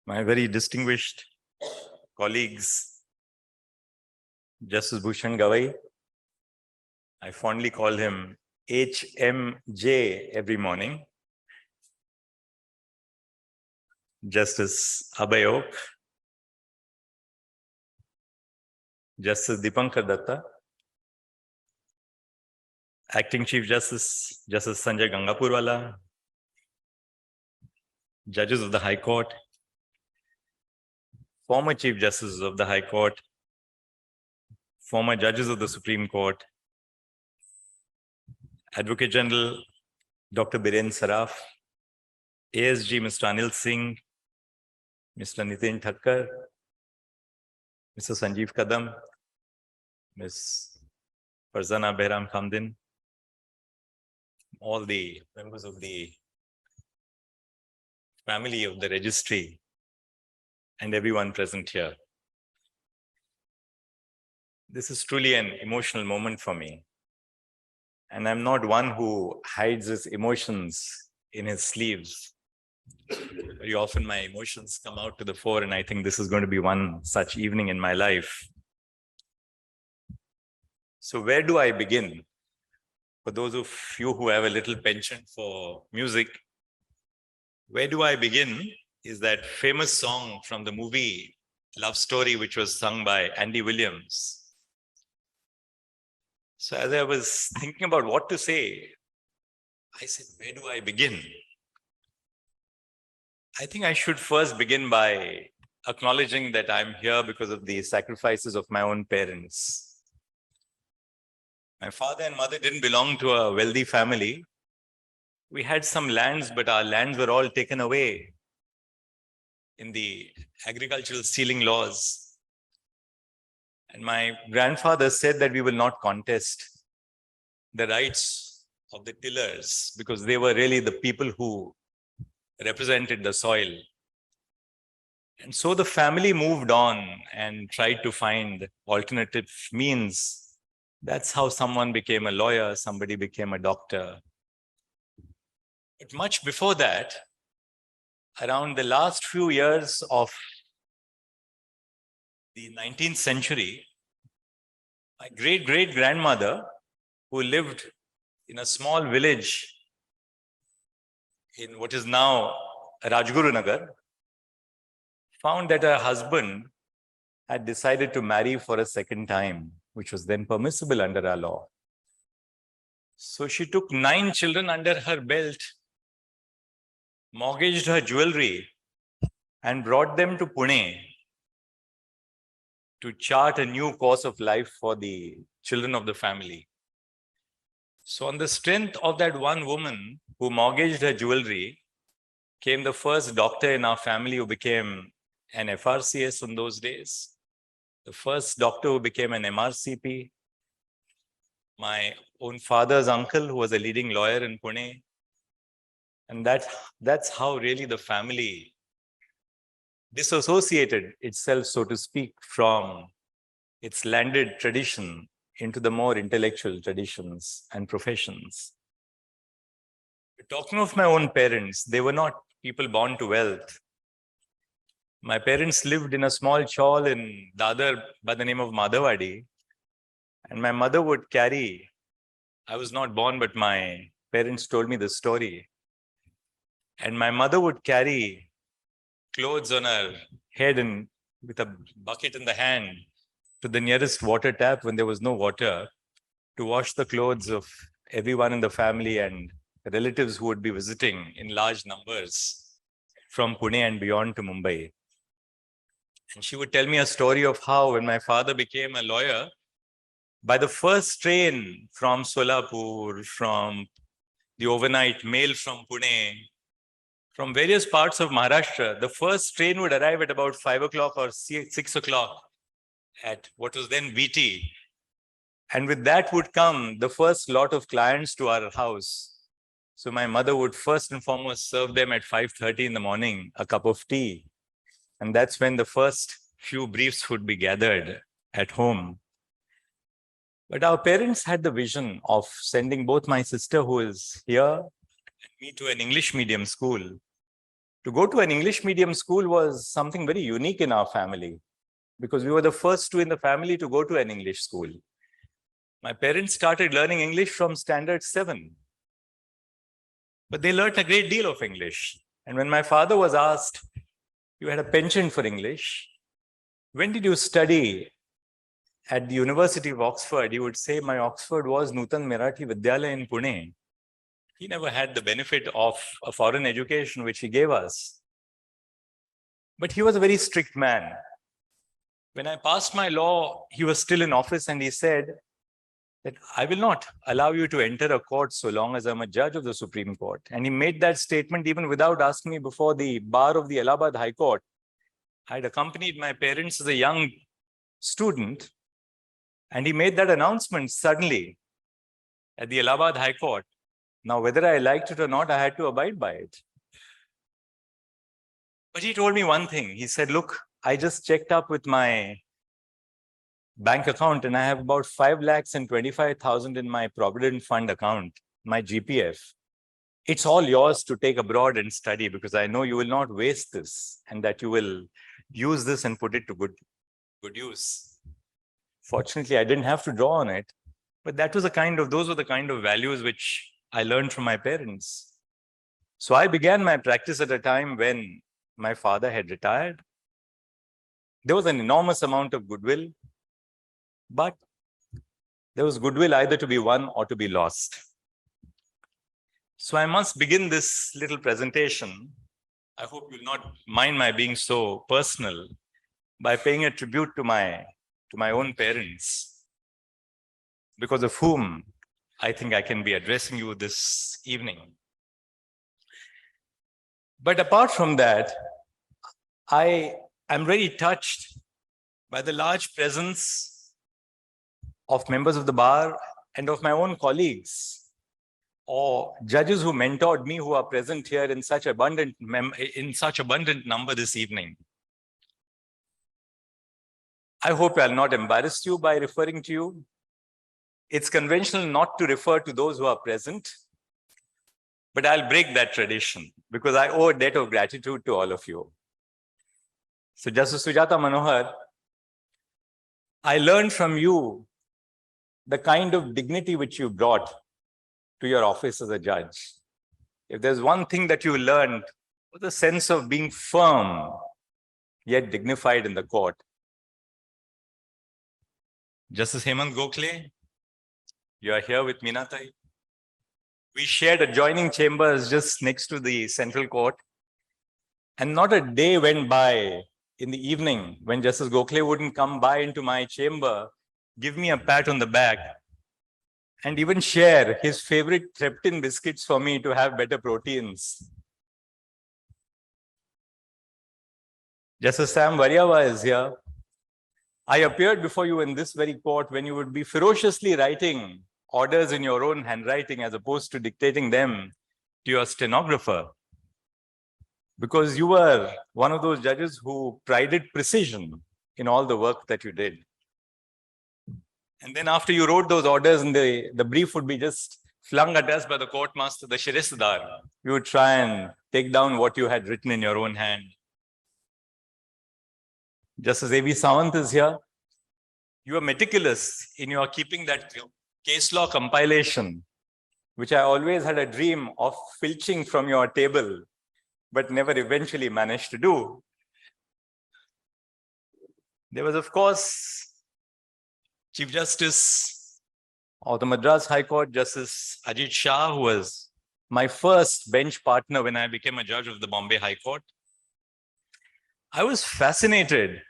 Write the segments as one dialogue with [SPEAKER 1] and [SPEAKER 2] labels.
[SPEAKER 1] my very distinguished colleagues, Justice Bhushan Gawai. I fondly call him HMJ every morning. Justice Abhay, Justice Dipankar Datta, Acting Chief Justice, Justice Sanjay Gangapurwala, Judges of the High Court, former Chief Justices of the High Court, former Judges of the Supreme Court, Advocate General Dr. Biren Saraf, ASG Mr. Anil Singh, Mr. Nitin Thakkar, Mr. Sanjeev Kadam, Ms. Farzana Behram Khamdin, all the members of the family of the registry, and everyone present here. This is truly an emotional moment for me. And I'm not one who hides his emotions in his sleeves. Very often my emotions come out to the fore, and I think this is going to be one such evening in my life. So where do I begin? For those of you who have a little penchant for music, where do I begin is that famous song from the movie Love Story, which was sung by Andy Williams. So as I was thinking about what to say, I said, where do I begin? I think I should first begin by acknowledging that I'm here because of the sacrifices of my own parents. My father and mother didn't belong to a wealthy family. We had some lands, but our lands were all taken away in the agricultural stealing laws. And my grandfather said that we will not contest the rights of the tillers because they were really the people who represented the soil. And so the family moved on and tried to find alternative means. That's how someone became a lawyer, somebody became a doctor. But much before that, around the last few years of the 19th century, my great-great-grandmother, who lived in a small village in what is now Rajguru Nagar, found that her husband had decided to marry for a second time, which was then permissible under our law. So she took 9 children under her belt, mortgaged her jewelry, and brought them to Pune to chart a new course of life for the children of the family. So on the strength of that one woman who mortgaged her jewelry came the first doctor in our family who became an FRCS in those days, the first doctor who became an MRCP, my own father's uncle who was a leading lawyer in Pune. And that's how really the family disassociated itself, so to speak, from its landed tradition into the more intellectual traditions and professions. Talking of my own parents, they were not people born to wealth. My parents lived in a small chawl in Dadar by the name of Madhavadi. And my mother would carry, I was not born, but my parents told me the story. And my mother would carry clothes on her head and with a bucket in the hand to the nearest water tap when there was no water to wash the clothes of everyone in the family and relatives who would be visiting in large numbers from Pune and beyond to Mumbai. And she would tell me a story of how when my father became a lawyer, by the first train from Solapur, from the overnight mail from Pune, from various parts of Maharashtra, the first train would arrive at about 5 o'clock or 6 o'clock at what was then VT. And with that would come the first lot of clients to our house. So my mother would first and foremost serve them at 5:30 in the morning, a cup of tea. And that's when the first few briefs would be gathered at home. But our parents had the vision of sending both my sister, who is here, and me to an English medium school. To go to an English medium school was something very unique in our family because we were the first two in the family to go to an English school. My parents started learning English from standard 7, but they learnt a great deal of English. And when my father was asked, you had a penchant for English, when did you study at the University of Oxford? He would say, my Oxford was Nutan Marathi Vidyalaya in Pune. He never had the benefit of a foreign education, which he gave us. But he was a very strict man. When I passed my law, he was still in office and he said that I will not allow you to enter a court so long as I'm a judge of the Supreme Court. And he made that statement even without asking me before the bar of the Allahabad High Court. I had accompanied my parents as a young student, and he made that announcement suddenly at the Allahabad High Court. Now, whether I liked it or not, I had to abide by it. But he told me one thing. He said, look, I just checked up with my bank account and I have about 5,25,000 in my Provident Fund account, my GPF. It's all yours to take abroad and study because I know you will not waste this and that you will use this and put it to good use. Fortunately, I didn't have to draw on it, but those were the kind of values which I learned from my parents. So I began my practice at a time when my father had retired. There was an enormous amount of goodwill, but there was goodwill either to be won or to be lost. So I must begin this little presentation. I hope you'll not mind my being so personal by paying a tribute to my own parents, because of whom I think I can be addressing you this evening. But apart from that, I am very touched by the large presence of members of the bar and of my own colleagues or judges who mentored me who are present here in such abundant number this evening. I hope I'll not embarrass you by referring to you. It's conventional not to refer to those who are present, but I'll break that tradition because I owe a debt of gratitude to all of you. So Justice Sujata Manohar, I learned from you the kind of dignity which you brought to your office as a judge. If there's one thing that you learned, was the sense of being firm yet dignified in the court. Justice Hemant Gokhale, you are here with Minatai. We shared adjoining chambers just next to the central court. And not a day went by in the evening when Justice Gokhale wouldn't come by into my chamber, give me a pat on the back, and even share his favorite Treptin biscuits for me to have better proteins. Justice Sam Varyava is here. I appeared before you in this very court when you would be ferociously writing orders in your own handwriting as opposed to dictating them to your stenographer, because you were one of those judges who prided precision in all the work that you did. And then after you wrote those orders and the brief would be just flung at us by the court master, the Shirisdar, you would try and take down what you had written in your own hand. Justice A.V. Sawant is here. You are meticulous in your keeping that case law compilation, which I always had a dream of filching from your table, but never eventually managed to do. There was, of course, Chief Justice of the Madras High Court, Justice Ajit Shah, who was my first bench partner when I became a judge of the Bombay High Court. I was fascinated.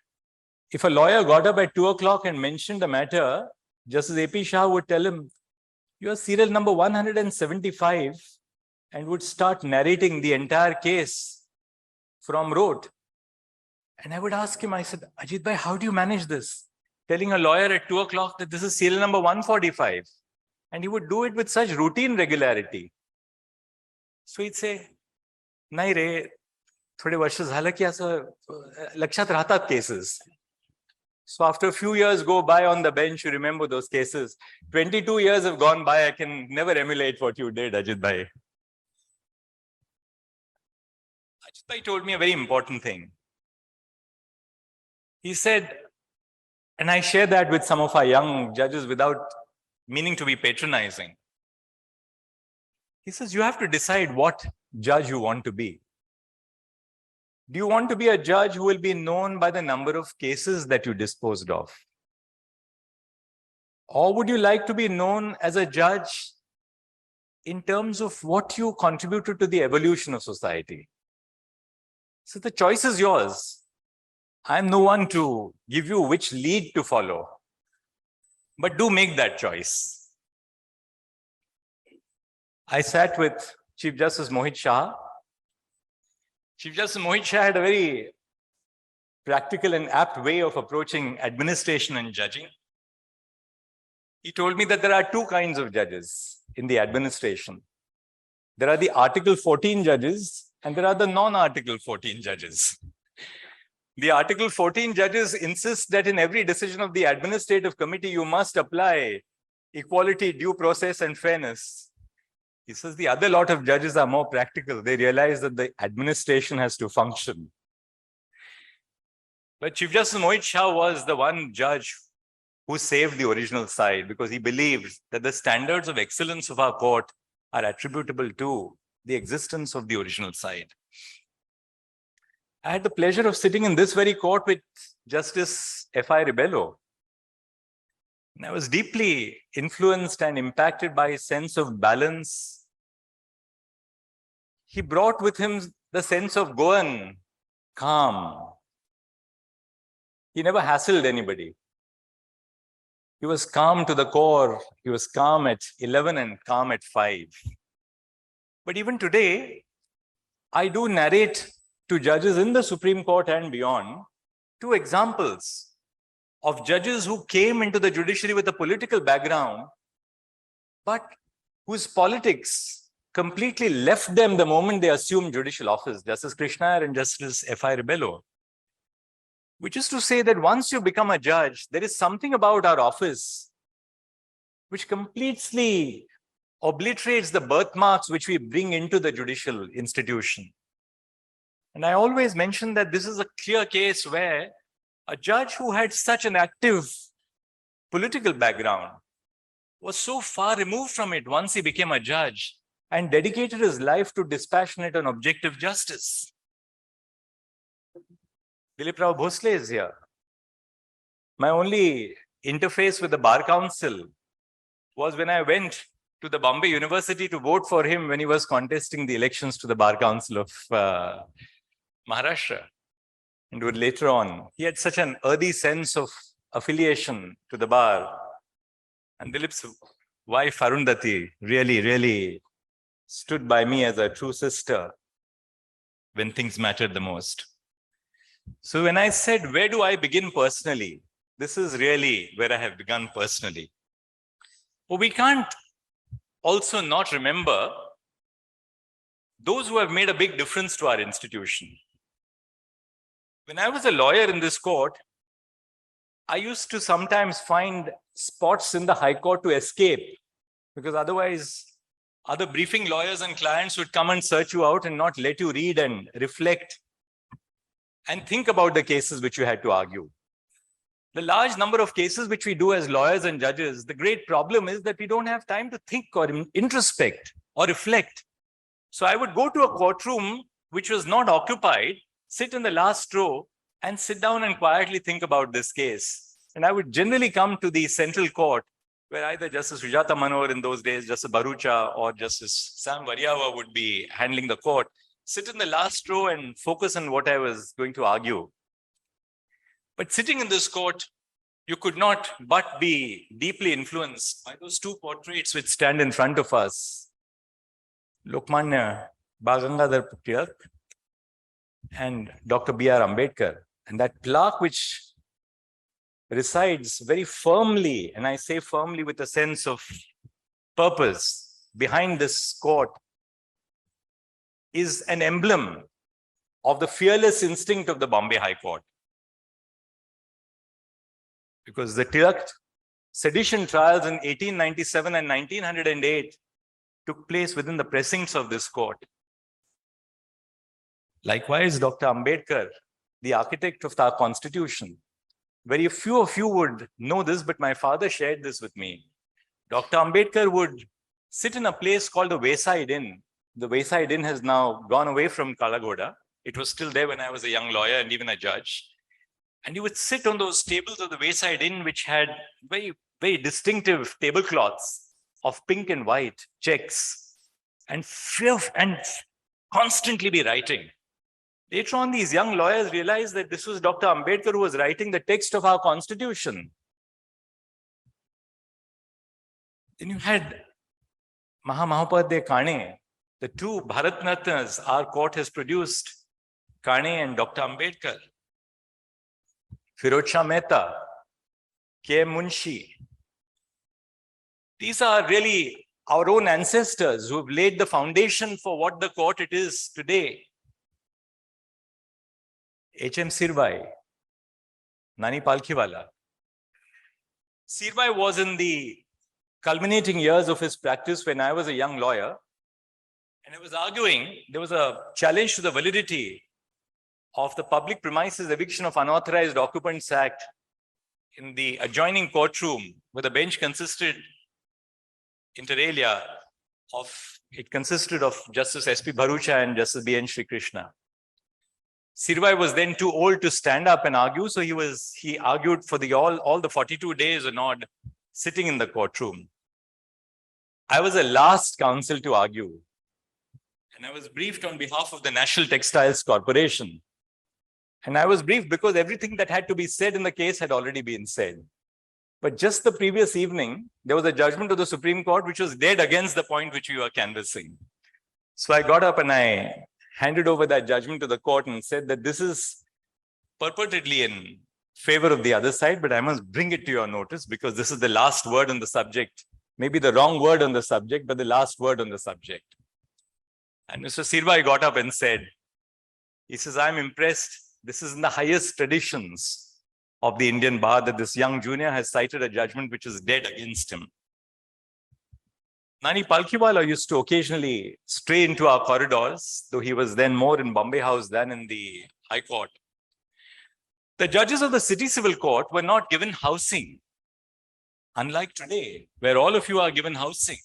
[SPEAKER 1] If a lawyer got up at 2 o'clock and mentioned a matter, Justice A.P. Shah would tell him, you are serial number 175, and would start narrating the entire case from rote. And I would ask him, I said, Ajit bhai, how do you manage this? Telling a lawyer at 2 o'clock that this is serial number 145. And he would do it with such routine regularity. So he'd say, nahi re, थोडे वर्ष झालं की असं लक्षात राहतात cases. So after a few years go by on the bench, you remember those cases. 22 years have gone by. I can never emulate what you did, Ajit bhai. So he told me a very important thing. He said, and I share that with some of our young judges without meaning to be patronizing. He says, you have to decide what judge you want to be. Do you want to be a judge who will be known by the number of cases that you disposed of? Or would you like to be known as a judge in terms of what you contributed to the evolution of society? So the choice is yours. I'm no one to give you which lead to follow, but do make that choice. I sat with Chief Justice Mohit Shah. Chief Justice Mohit Shah had a very practical and apt way of approaching administration and judging. He told me that there are two kinds of judges in the administration. There are the Article 14 judges and there are the non-Article 14 judges. The Article 14 judges insist that in every decision of the administrative committee, you must apply equality, due process, and fairness. He says the other lot of judges are more practical. They realize that the administration has to function. But Chief Justice Mohit Shah was the one judge who saved the original side because he believed that the standards of excellence of our court are attributable to the existence of the original side. I had the pleasure of sitting in this very court with Justice F.I. Ribello. And I was deeply influenced and impacted by his sense of balance. He brought with him the sense of Goan, calm. He never hassled anybody. He was calm to the core. He was calm at 11 and calm at 5. But even today, I do narrate to judges in the Supreme Court and beyond 2 examples of judges who came into the judiciary with a political background, but whose politics completely left them the moment they assumed judicial office, Justice Krishna and Justice F.I. Ribello. Which is to say that once you become a judge, there is something about our office which completely obliterates the birthmarks which we bring into the judicial institution. And I always mention that this is a clear case where a judge who had such an active political background was so far removed from it once he became a judge and dedicated his life to dispassionate and objective justice. Dilip Rao Bhosle is here. My only interface with the Bar Council was when I went to the Bombay University to vote for him when he was contesting the elections to the Bar Council of Maharashtra. And later on, he had such an earthy sense of affiliation to the bar. And Dilip's wife, Arundhati, really stood by me as a true sister when things mattered the most. So when I said, where do I begin personally? This is really where I have begun personally. But we can't also not remember those who have made a big difference to our institution. When I was a lawyer in this court, I used to sometimes find spots in the High Court to escape because otherwise other briefing lawyers and clients would come and search you out and not let you read and reflect and think about the cases which you had to argue. The large number of cases which we do as lawyers and judges, the great problem is that we don't have time to think or introspect or reflect. So I would go to a courtroom which was not occupied, sit in the last row and sit down and quietly think about this case. And I would generally come to the central court where either Justice Sujata Manohar in those days, Justice Bharucha or Justice Sam Variava would be handling the court, sit in the last row and focus on what I was going to argue. But sitting in this court, you could not but be deeply influenced by those 2 portraits which stand in front of us. Lokmanya Bal Tilak and Dr. B.R. Ambedkar. And that plaque which resides very firmly, and I say firmly with a sense of purpose, behind this court is an emblem of the fearless instinct of the Bombay High Court. Because the Tilak sedition trials in 1897 and 1908 took place within the precincts of this court. Likewise, Dr. Ambedkar, the architect of our constitution. Very few of you would know this, but my father shared this with me. Dr. Ambedkar would sit in a place called the Wayside Inn. The Wayside Inn has now gone away from Kalagoda. It was still there when I was a young lawyer and even a judge. And he would sit on those tables of the Wayside Inn, which had very, very distinctive tablecloths of pink and white checks, and constantly be writing. Later on, these young lawyers realized that this was Dr. Ambedkar who was writing the text of our constitution. Then you had Mahamahopadhyay Kane, the two Bharat Ratnas our court has produced, Kane and Dr. Ambedkar. Firod Shah Mehta, K. Munshi. These are really our own ancestors who have laid the foundation for what the court it is today. H.M. Sirvai, Nani Palkhiwala. Sirvai was in the culminating years of his practice when I was a young lawyer, and I was arguing, there was a challenge to the validity of the Public Premises Eviction of Unauthorized Occupants Act in the adjoining courtroom, where the bench consisted inter alia it consisted of Justice S.P. Bharucha and Justice B.N. Sri Krishna. Sirvai was then too old to stand up and argue, so he argued for all the 42 days and odd sitting in the courtroom. I was the last counsel to argue, and I was briefed on behalf of the National Textiles Corporation. And I was briefed because everything that had to be said in the case had already been said. But just the previous evening, there was a judgment of the Supreme Court which was dead against the point which we were canvassing. So I got up and I handed over that judgment to the court and said that this is purportedly in favor of the other side, but I must bring it to your notice because this is the last word on the subject. Maybe the wrong word on the subject, but the last word on the subject. And Mr. Sirvai got up and said, he says, I'm impressed. This is in the highest traditions of the Indian bar that this young junior has cited a judgment which is dead against him. Nani Palkhiwala used to occasionally stray into our corridors, though he was then more in Bombay House than in the High Court. The judges of the City Civil Court were not given housing, unlike today, where all of you are given housing.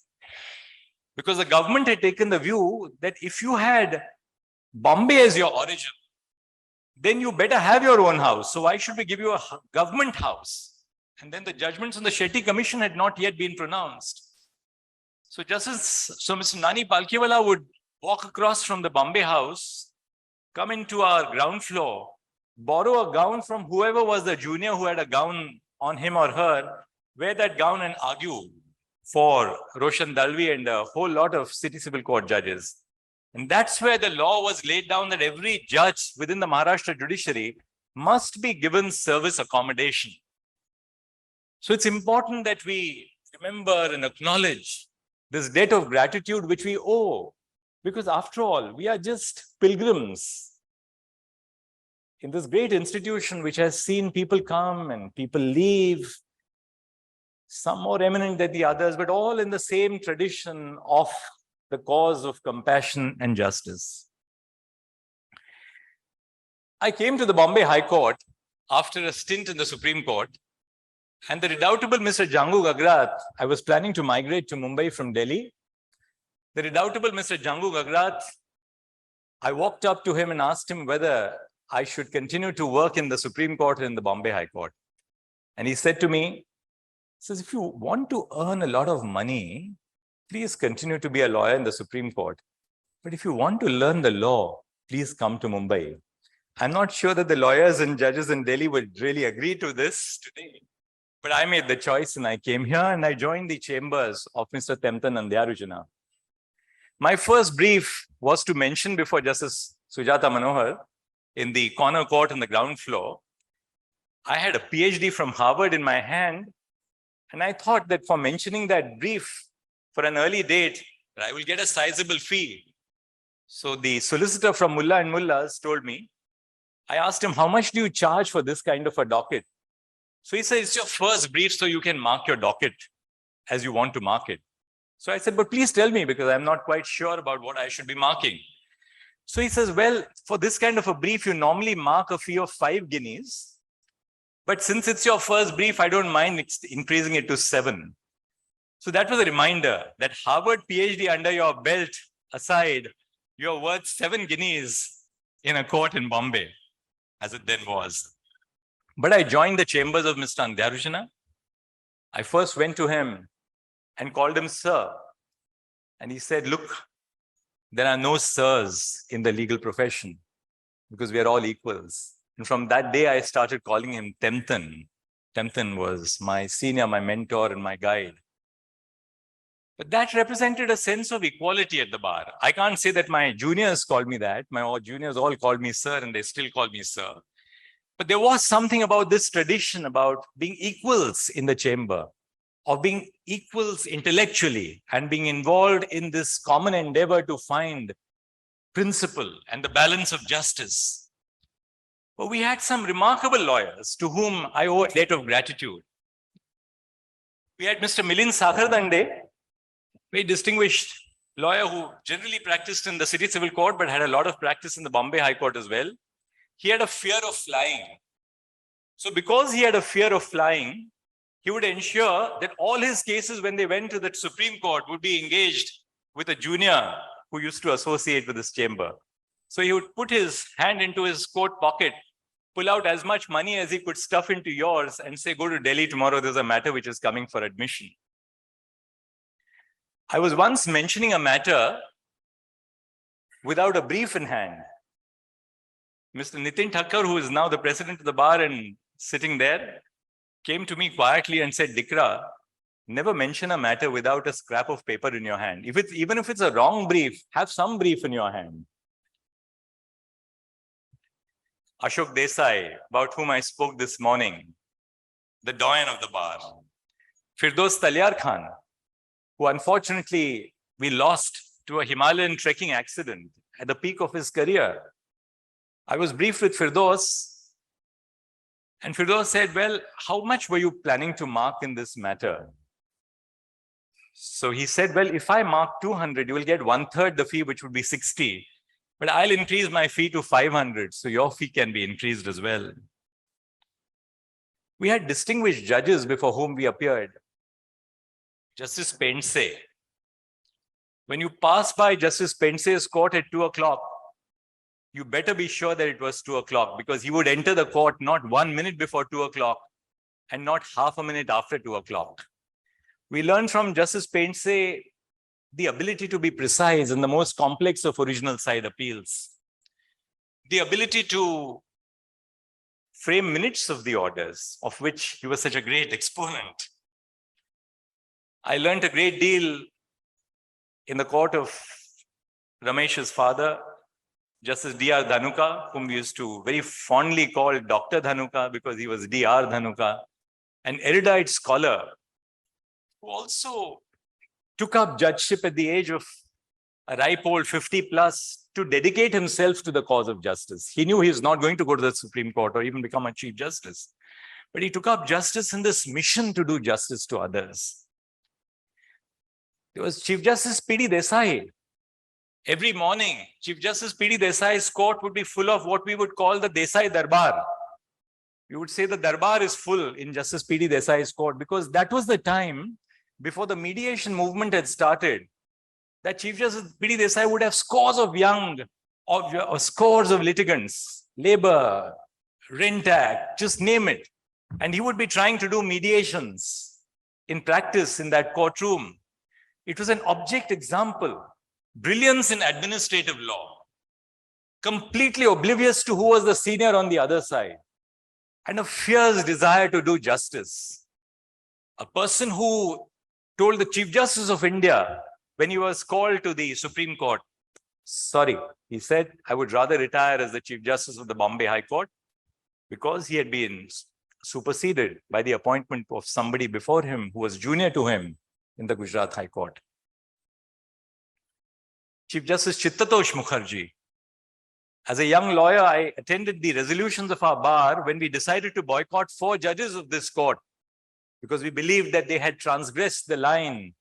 [SPEAKER 1] Because the government had taken the view that if you had Bombay as your origin, then you better have your own house. So why should we give you a government house? And then the judgments on the Shetty Commission had not yet been pronounced. So Mr. Nani Palkhiwala would walk across from the Bombay House, come into our ground floor, borrow a gown from whoever was the junior who had a gown on him or her, wear that gown and argue for Roshan Dalvi and a whole lot of City Civil Court judges. And that's where the law was laid down that every judge within the Maharashtra judiciary must be given service accommodation. So it's important that we remember and acknowledge this debt of gratitude which we owe, because after all, we are just pilgrims in this great institution which has seen people come and people leave, some more eminent than the others, but all in the same tradition of the cause of compassion and justice. I came to the Bombay High Court after a stint in the Supreme Court, and the redoubtable Mr. Jangu Gagrat, I was planning to migrate to Mumbai from Delhi. The redoubtable Mr. Jangu Gagrat, I walked up to him and asked him whether I should continue to work in the Supreme Court and in the Bombay High Court. And he said to me, he says, if you want to earn a lot of money, please continue to be a lawyer in the Supreme Court. But if you want to learn the law, please come to Mumbai. I'm not sure that the lawyers and judges in Delhi would really agree to this today. But I made the choice and I came here and I joined the chambers of Mr. Temtan Nandyarujana. My first brief was to mention before Justice Sujata Manohar in the corner court on the ground floor, I had a PhD from Harvard in my hand. And I thought that for mentioning that brief for an early date, I will get a sizable fee. So the solicitor from Mullah and Mullahs told me, I asked him, how much do you charge for this kind of a docket? So he said, it's your first brief, so you can mark your docket as you want to mark it. So I said, but please tell me, because I'm not quite sure about what I should be marking. So he says, well, for this kind of a brief, you normally mark a fee of 5 guineas. But since it's your first brief, I don't mind increasing it to 7. So that was a reminder that Harvard PhD under your belt aside, you're worth 7 guineas in a court in Bombay, as it then was. But I joined the chambers of Mr. Andhyarujana. I first went to him and called him sir. And he said, look, there are no sirs in the legal profession because we are all equals. And from that day, I started calling him Temthan. Temthan was my senior, my mentor, and my guide. But that represented a sense of equality at the bar. I can't say that my juniors called me that. My juniors all called me sir, and they still call me sir. But there was something about this tradition about being equals in the chamber, of being equals intellectually and being involved in this common endeavor to find principle and the balance of justice. But we had some remarkable lawyers to whom I owe a debt of gratitude. We had Mr. Milind Sakhardande, very distinguished lawyer who generally practiced in the city civil court, but had a lot of practice in the Bombay High Court as well. He had a fear of flying. So because he had a fear of flying, he would ensure that all his cases, when they went to the Supreme Court, would be engaged with a junior who used to associate with his chamber. So he would put his hand into his coat pocket, pull out as much money as he could stuff into yours and say, go to Delhi tomorrow, there's a matter which is coming for admission. I was once mentioning a matter without a brief in hand. Mr. Nitin Thakkar, who is now the president of the bar and sitting there, came to me quietly and said, Dikra, never mention a matter without a scrap of paper in your hand. Even if it's a wrong brief, have some brief in your hand. Ashok Desai, about whom I spoke this morning, the doyen of the bar. Firdaus Talyar Khan, who unfortunately we lost to a Himalayan trekking accident at the peak of his career. I was briefed with Firdaus, and Firdaus said, well, how much were you planning to mark in this matter? So he said, well, if I mark 200, you will get 1/3 the fee, which would be 60. But I'll increase my fee to 500, so your fee can be increased as well. We had distinguished judges before whom we appeared. Justice Pense. When you pass by Justice Pence's court at 2 o'clock, you better be sure that it was 2 o'clock, because he would enter the court not 1 minute before 2 o'clock and not half a minute after 2 o'clock. We learned from Justice Pense the ability to be precise in the most complex of original side appeals, the ability to frame minutes of the orders, of which he was such a great exponent. I learned a great deal in the court of Ramesh's father, Justice D.R. Dhanuka, whom we used to very fondly call Dr. Dhanuka because he was D.R. Dhanuka, an erudite scholar who also took up judgeship at the age of a ripe old 50 plus to dedicate himself to the cause of justice. He knew he was not going to go to the Supreme Court or even become a Chief Justice, but he took up justice in this mission to do justice to others. There was Chief Justice P.D. Desai. Every morning, Chief Justice P.D. Desai's court would be full of what we would call the Desai Darbar. We would say the Darbar is full in Justice P.D. Desai's court because that was the time before the mediation movement had started, that Chief Justice P.D. Desai would have scores of or scores of litigants, labor, rent act, just name it. And he would be trying to do mediations in practice in that courtroom. It was an object example, brilliance in administrative law, completely oblivious to who was the senior on the other side, and a fierce desire to do justice. A person who told the Chief Justice of India when he was called to the Supreme Court, sorry, he said, I would rather retire as the Chief Justice of the Bombay High Court because he had been superseded by the appointment of somebody before him who was junior to him in the Gujarat High Court. Chief Justice Chittatosh Mukherjee. As a young lawyer, I attended the resolutions of our bar when we decided to boycott 4 judges of this court because we believed that they had transgressed the line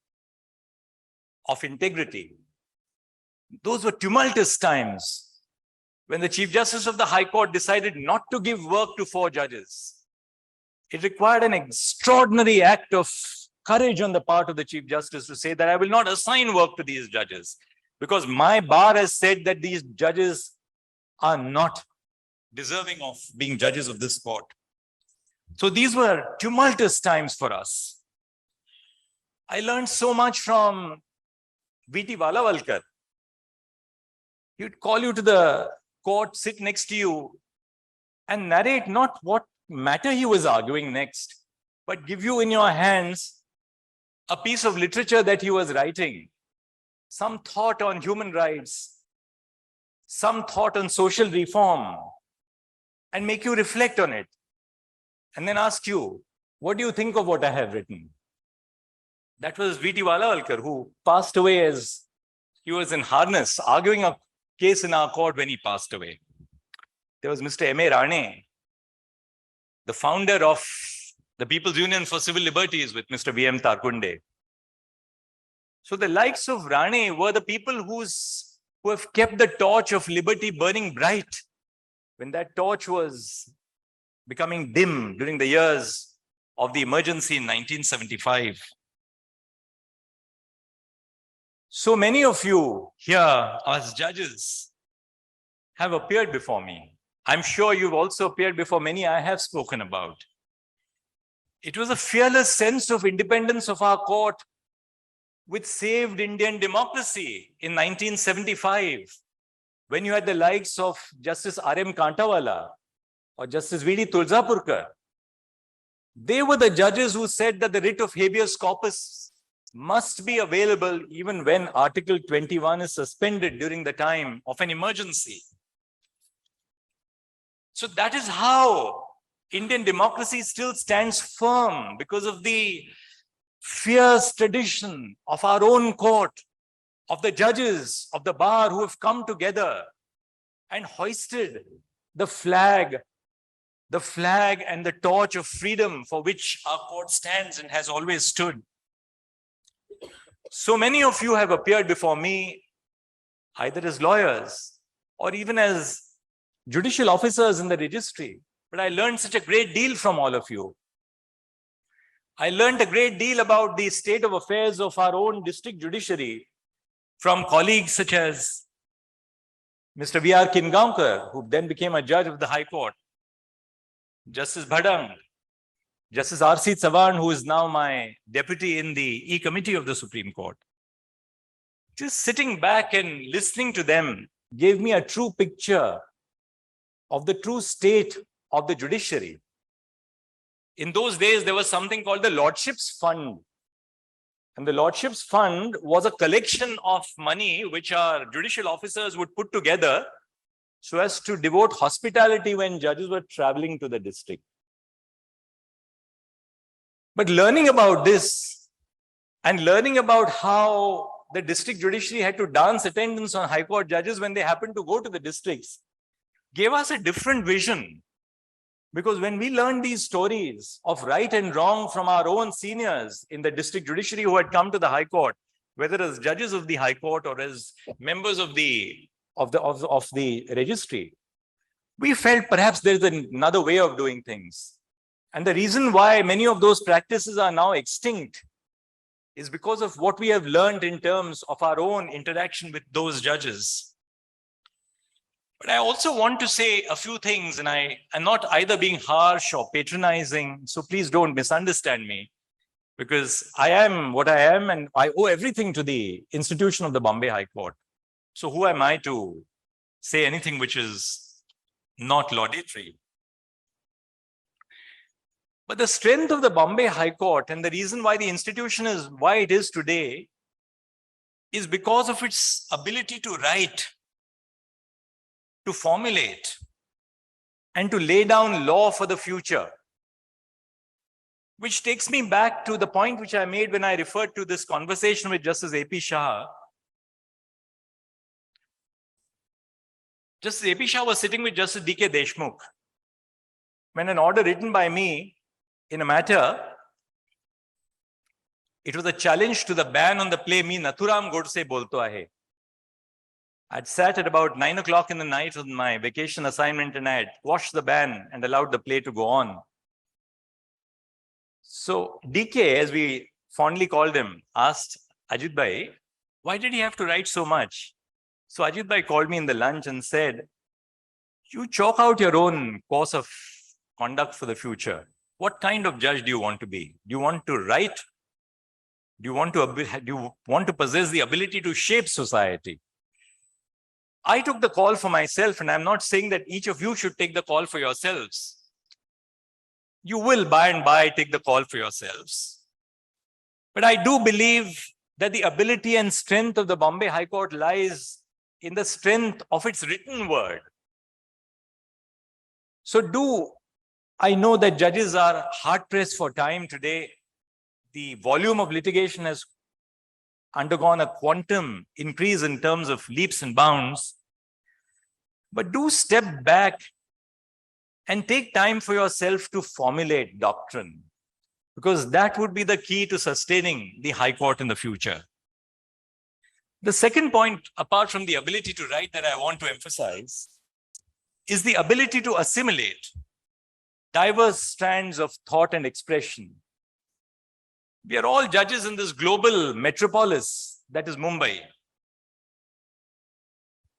[SPEAKER 1] of integrity. Those were tumultuous times. when the Chief Justice of the High Court decided not to give work to 4 judges. It required an extraordinary act of courage on the part of the Chief Justice to say that I will not assign work to these judges because my bar has said that these judges are not deserving of being judges of this court. So these were tumultuous times for us. I learned so much from V.T. Valavalkar. He would call you to the court, sit next to you, and narrate not what matter he was arguing next, but give you in your hands a piece of literature that he was writing, some thought on human rights, some thought on social reform, and make you reflect on it. And then ask you, what do you think of what I have written? That was V.T. Valavalkar, who passed away as he was in harness, arguing a case in our court when he passed away. There was Mr. M.A. Rane, the founder of the People's Union for Civil Liberties with Mr. V.M. Tarkunde. So the likes of Rane were the people who have kept the torch of liberty burning bright when that torch was becoming dim during the years of the emergency in 1975. So many of you here as judges have appeared before me. I'm sure you've also appeared before many I have spoken about. It was a fearless sense of independence of our court which saved Indian democracy in 1975, when you had the likes of Justice R.M. Kantawala or Justice V.D. Tulzapurkar. They were the judges who said that the writ of habeas corpus must be available even when Article 21 is suspended during the time of an emergency. So that is how Indian democracy still stands firm, because of the fierce tradition of our own court, of the judges of the bar who have come together and hoisted the flag and the torch of freedom for which our court stands and has always stood. So many of you have appeared before me, either as lawyers or even as judicial officers in the registry. But I learned such a great deal from all of you. I learned a great deal about the state of affairs of our own district judiciary from colleagues such as Mr. V.R. Kingaonkar, who then became a judge of the High Court, Justice Bhadang, Justice R.C. Chavan, who is now my deputy in the E-Committee of the Supreme Court. Just sitting back and listening to them gave me a true picture of the true state of the judiciary. In those days, there was something called the Lordship's Fund. And the Lordship's Fund was a collection of money which our judicial officers would put together so as to devote hospitality when judges were traveling to the district. But learning about this and learning about how the district judiciary had to dance attendance on High Court judges when they happened to go to the districts gave us a different vision. Because when we learned these stories of right and wrong from our own seniors in the district judiciary who had come to the High Court, whether as judges of the High Court or as members of the registry, we felt perhaps there's another way of doing things. And the reason why many of those practices are now extinct is because of what we have learned in terms of our own interaction with those judges. But I also want to say a few things, and I am not either being harsh or patronizing, so please don't misunderstand me, because I am what I am and I owe everything to the institution of the Bombay High Court. So who am I to say anything which is not laudatory? But the strength of the Bombay High Court and the reason why the institution is why it is today is because of its ability to write, to formulate, and to lay down law for the future. Which takes me back to the point which I made when I referred to this conversation with Justice A.P. Shah. Justice A.P. Shah was sitting with Justice D.K. Deshmukh when an order written by me in a matter, it was a challenge to the ban on the play Me Nathuram Godse Bolto Ahe. I'd sat at about 9 o'clock in the night on my vacation assignment and I had washed the ban and allowed the play to go on. So DK, as we fondly called him, asked Ajit Bhai, why did he have to write so much? So Ajit Bhai called me in the lunch and said, you chalk out your own course of conduct for the future. What kind of judge do you want to be? Do you want to write? Do you want to possess the ability to shape society? I took the call for myself, and I'm not saying that each of you should take the call for yourselves. You will by and by take the call for yourselves. But I do believe that the ability and strength of the Bombay High Court lies in the strength of its written word. So I know that judges are hard-pressed for time today. The volume of litigation has undergone a quantum increase in terms of leaps and bounds. But do step back and take time for yourself to formulate doctrine, because that would be the key to sustaining the High Court in the future. The second point, apart from the ability to write, that I want to emphasize is the ability to assimilate diverse strands of thought and expression. We are all judges in this global metropolis that is Mumbai.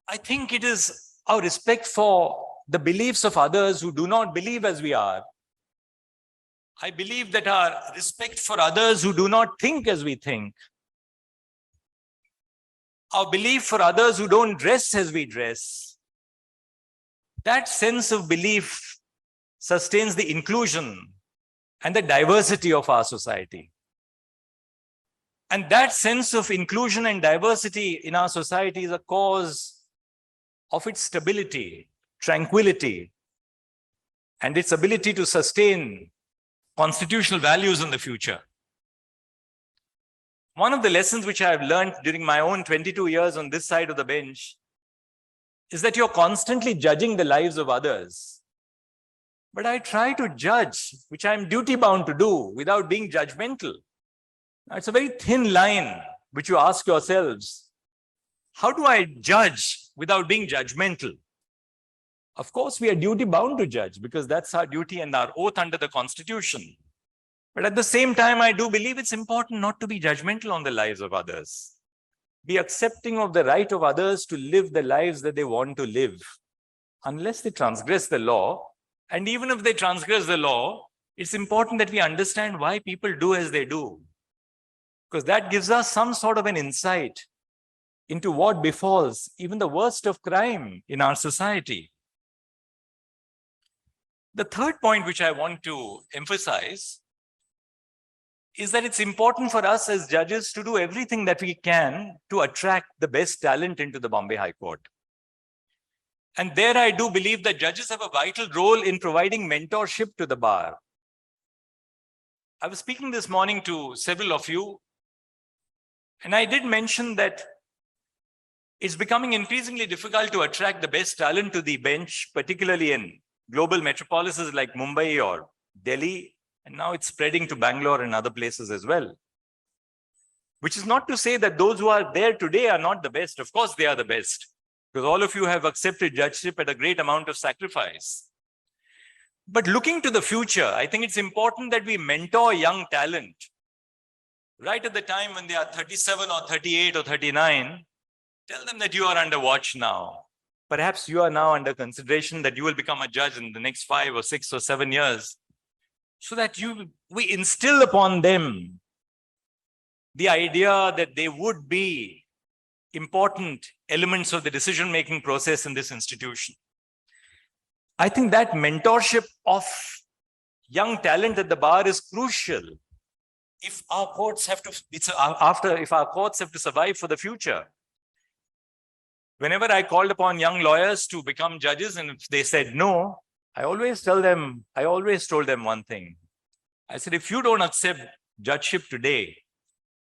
[SPEAKER 1] I think it is our respect for the beliefs of others who do not believe as we are. I believe that our respect for others who do not think as we think, our belief for others who don't dress as we dress, that sense of belief sustains the inclusion and the diversity of our society. And that sense of inclusion and diversity in our society is a cause of its stability, tranquility, and its ability to sustain constitutional values in the future. One of the lessons which I have learned during my own 22 years on this side of the bench is that you're constantly judging the lives of others. But I try to judge, which I'm duty-bound to do, without being judgmental. Now, it's a very thin line which you ask yourselves. How do I judge without being judgmental? Of course, we are duty-bound to judge because that's our duty and our oath under the Constitution. But at the same time, I do believe it's important not to be judgmental on the lives of others. Be accepting of the right of others to live the lives that they want to live, unless they transgress the law. And even if they transgress the law, it's important that we understand why people do as they do, because that gives us some sort of an insight into what befalls even the worst of crime in our society. The third point which I want to emphasize is that it's important for us as judges to do everything that we can to attract the best talent into the Bombay High Court. And there I do believe that judges have a vital role in providing mentorship to the bar. I was speaking this morning to several of you, and I did mention that it's becoming increasingly difficult to attract the best talent to the bench, particularly in global metropolises like Mumbai or Delhi, and now it's spreading to Bangalore and other places as well. Which is not to say that those who are there today are not the best. Of course, they are the best, because all of you have accepted judgeship at a great amount of sacrifice. But looking to the future, I think it's important that we mentor young talent right at the time when they are 37 or 38 or 39. Tell them that you are under watch now. Perhaps you are now under consideration that you will become a judge in the next 5 or 6 or 7 years, so that we instill upon them the idea that they would be important elements of the decision-making process in this institution. I think that mentorship of young talent at the bar is crucial if our courts have to survive for the future. Whenever I called upon young lawyers to become judges and if they said no, I always told them one thing. I said, if you don't accept judgeship today,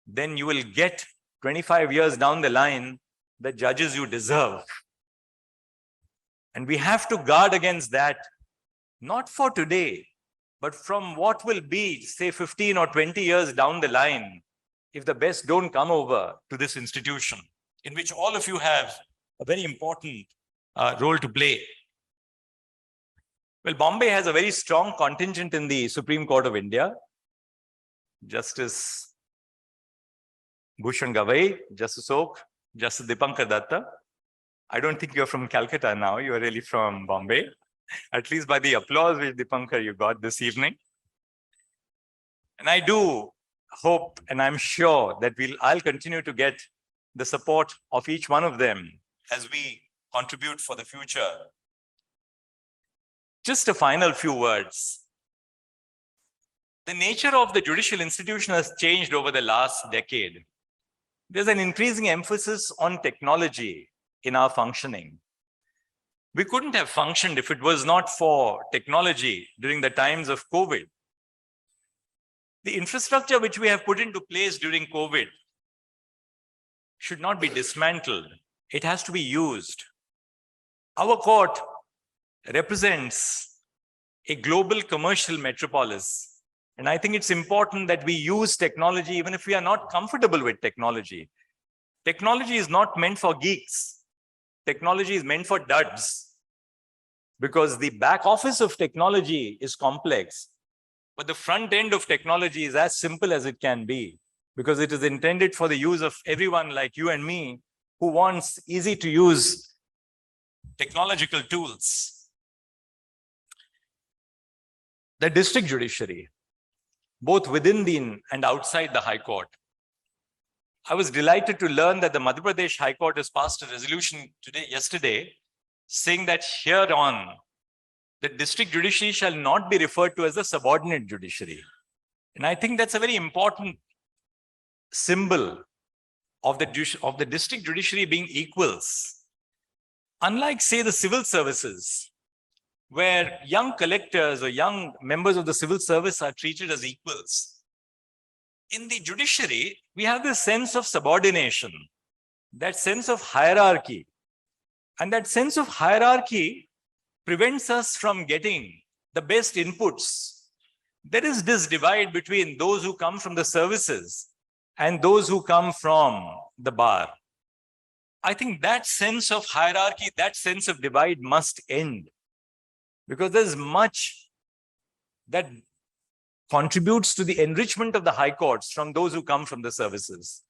[SPEAKER 1] then you will get 25 years down the line the judges you deserve. And we have to guard against that, not for today, but from what will be, say, 15 or 20 years down the line, if the best don't come over to this institution, in which all of you have a very important role to play. Well, Bombay has a very strong contingent in the Supreme Court of India. Justice Bhushan Gavai, Justice Oak, Justice Dipankar Datta. I don't think you're from Calcutta now. You're really from Bombay, at least by the applause which Dipankar you got this evening. And I do hope, and I'm sure that I'll continue to get the support of each one of them as we contribute for the future. Just a final few words. The nature of the judicial institution has changed over the last decade. There's an increasing emphasis on technology in our functioning. We couldn't have functioned if it was not for technology during the times of COVID. The infrastructure which we have put into place during COVID should not be dismantled. It has to be used. Our court represents a global commercial metropolis. And I think it's important that we use technology even if we are not comfortable with technology. Technology is not meant for geeks. Technology is meant for duds. Because the back office of technology is complex, but the front end of technology is as simple as it can be, because it is intended for the use of everyone like you and me who wants easy to use technological tools. The district judiciary, both within the and outside the High Court. I was delighted to learn that the Madhya Pradesh High Court has passed a resolution yesterday, saying that here on, the district judiciary shall not be referred to as a subordinate judiciary. And I think that's a very important symbol of the district judiciary being equals. Unlike, say, the civil services, where young collectors or young members of the civil service are treated as equals. In the judiciary, we have this sense of subordination, that sense of hierarchy. And that sense of hierarchy prevents us from getting the best inputs. There is this divide between those who come from the services and those who come from the bar. I think that sense of hierarchy, that sense of divide must end. Because there's much that contributes to the enrichment of the high courts from those who come from the services.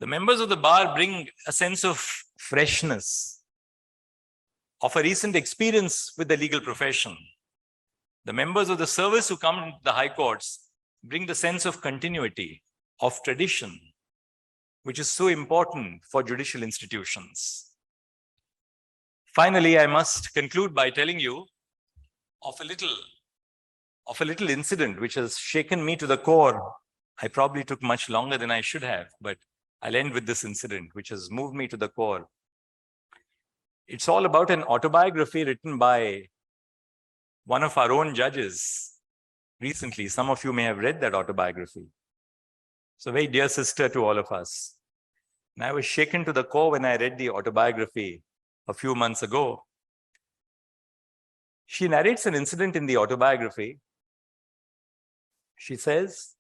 [SPEAKER 1] The members of the bar bring a sense of freshness, of a recent experience with the legal profession. The members of the service who come to the high courts bring the sense of continuity, of tradition, which is so important for judicial institutions. Finally, I must conclude by telling you of a little incident which has shaken me to the core. I probably took much longer than I should have, but I'll end with this incident which has moved me to the core. It's all about an autobiography written by one of our own judges recently. Some of you may have read that autobiography. It's a very dear sister to all of us. And I was shaken to the core when I read the autobiography a few months ago. She narrates an incident in the autobiography. She says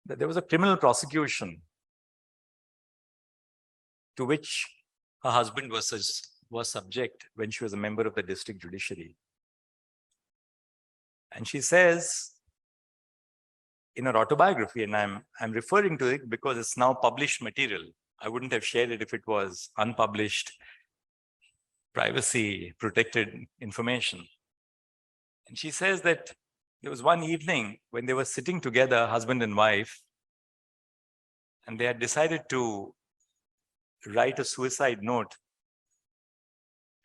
[SPEAKER 1] that there was a criminal prosecution to which her husband was subject when she was a member of the district judiciary. And she says in her autobiography, and I'm referring to it because it's now published material. I wouldn't have shared it if it was unpublished, privacy protected information. And she says that there was one evening when they were sitting together, husband and wife, and they had decided to write a suicide note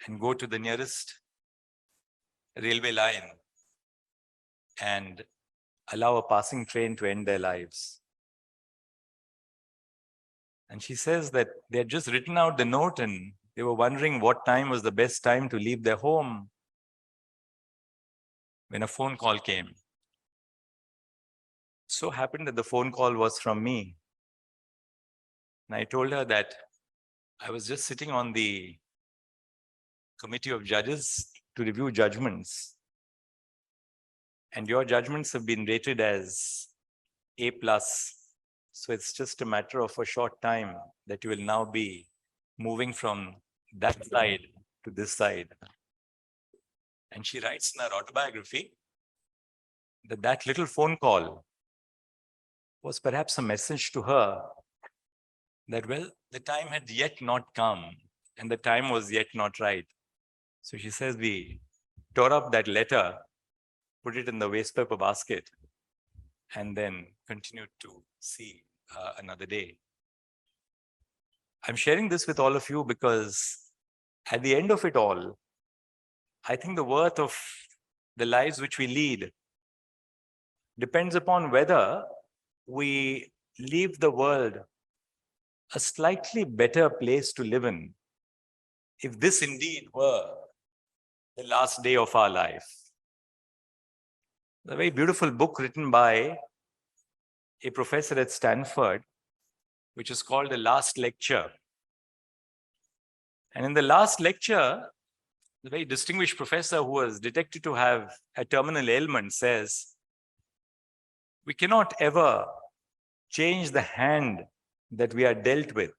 [SPEAKER 1] and go to the nearest railway line and allow a passing train to end their lives. And she says that they had just written out the note and they were wondering what time was the best time to leave their home when a phone call came. It so happened that the phone call was from me. And I told her that I was just sitting on the committee of judges to review judgments. And your judgments have been rated as A+. So it's just a matter of a short time that you will now be moving from that side to this side. And she writes in her autobiography that that little phone call was perhaps a message to her that, well, the time had yet not come and the time was yet not right. So she says, we tore up that letter, put it in the waste paper basket, and then continued to see another day. I'm sharing this with all of you because at the end of it all, I think the worth of the lives which we lead depends upon whether we leave the world a slightly better place to live in, if this indeed were the last day of our life. A very beautiful book written by a professor at Stanford, which is called The Last Lecture. And in the last lecture, the very distinguished professor who was detected to have a terminal ailment says, we cannot ever change the hand that we are dealt with,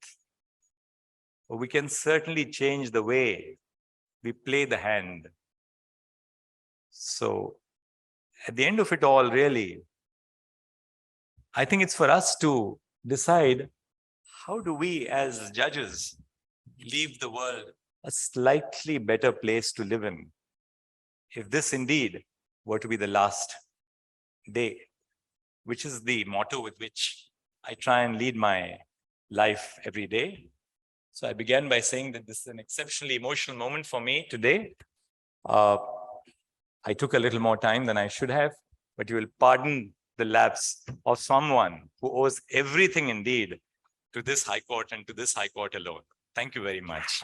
[SPEAKER 1] but we can certainly change the way we play the hand. So at the end of it all, really, I think it's for us to decide, how do we as judges leave the world a slightly better place to live in, if this indeed were to be the last day, which is the motto with which I try and lead my life every day. So I began by saying that this is an exceptionally emotional moment for me today. I took a little more time than I should have, but you will pardon the lapse of someone who owes everything indeed to this High Court and to this High Court alone. Thank you very much.